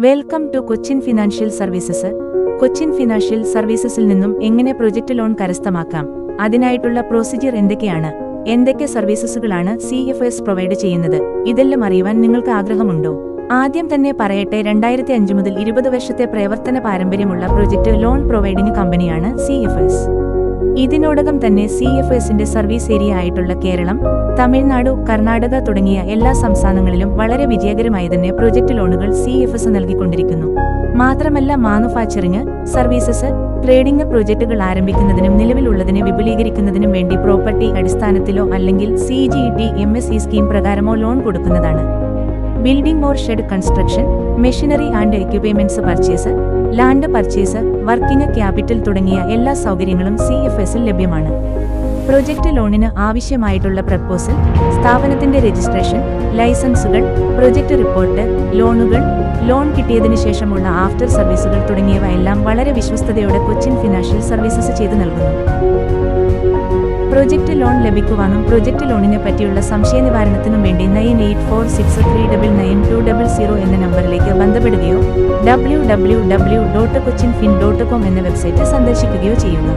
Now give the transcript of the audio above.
Welcome to Cochin financial services. Cochin financial സർവീസസിൽ നിന്നും എങ്ങനെ പ്രൊജക്ട് ലോൺ കരസ്ഥമാക്കാം, അതിനായിട്ടുള്ള പ്രൊസീജിയർ എന്തൊക്കെയാണ്, എന്തൊക്കെ സർവീസസുകളാണ് CFS പ്രൊവൈഡ് ചെയ്യുന്നത്, ഇതെല്ലാം അറിയുവാൻ നിങ്ങൾക്ക് ആഗ്രഹമുണ്ടോ? ആദ്യം തന്നെ പറയട്ടെ, 2005 മുതൽ 20 വർഷത്തെ പ്രവർത്തന പാരമ്പര്യമുള്ള പ്രൊജക്ട് ലോൺ പ്രൊവൈഡിംഗ് കമ്പനിയാണ് CFS. ഇതിനോടകം തന്നെ CFSന്റെ സർവീസ് ഏരിയ ആയിട്ടുള്ള കേരളം, തമിഴ്നാട്, കർണാടക തുടങ്ങിയ എല്ലാ സംസ്ഥാനങ്ങളിലും വളരെ വിജയകരമായി തന്നെ പ്രൊജക്ട് ലോണുകൾ CFS നൽകിക്കൊണ്ടിരിക്കുന്നു. മാത്രമല്ല, മാനുഫാക്ചറിംഗ്, സർവീസസ്, ട്രേഡിംഗ് പ്രൊജക്ടുകൾ ആരംഭിക്കുന്നതിനും നിലവിലുള്ളതിനെ വിപുലീകരിക്കുന്നതിനും വേണ്ടി പ്രോപ്പർട്ടി അടിസ്ഥാനത്തിലോ അല്ലെങ്കിൽ CGTMSE സ്കീം പ്രകാരമോ ലോൺ കൊടുക്കുന്നതാണ്. Building or shed construction, machinery and equipments purchase, land purchase, working capital തുടങ്ങിയ എല്ലാ സൗകര്യങ്ങളും CFSൽ ലഭ്യമാണ്. പ്രൊജക്ട് ലോണിന് ആവശ്യമായിട്ടുള്ള പ്രപ്പോസൽ, സ്ഥാപനത്തിന്റെ രജിസ്ട്രേഷൻ, ലൈസൻസുകൾ, പ്രൊജക്ട് റിപ്പോർട്ട്, ലോണുകൾ, ലോൺ കിട്ടിയതിനു ശേഷമുള്ള ആഫ്റ്റർ സർവീസുകൾ തുടങ്ങിയവ എല്ലാം വളരെ വിശ്വസ്തയോടെ കൊച്ചിൻ ഫിനാൻഷ്യൽ സർവീസസ് ചെയ്തു നൽകുന്നു. പ്രൊജക്ട് ലോൺ ലഭിക്കുവാനും പ്രൊജക്ട് ലോണിനെ പറ്റിയുള്ള സംശയ നിവാരണത്തിനും വേണ്ടി 9846399200 എന്ന നമ്പറിലേക്ക് ബന്ധപ്പെടുകയോ www.cochinfin.com എന്ന വെബ്സൈറ്റ് സന്ദർശിക്കുകയോ ചെയ്യുക.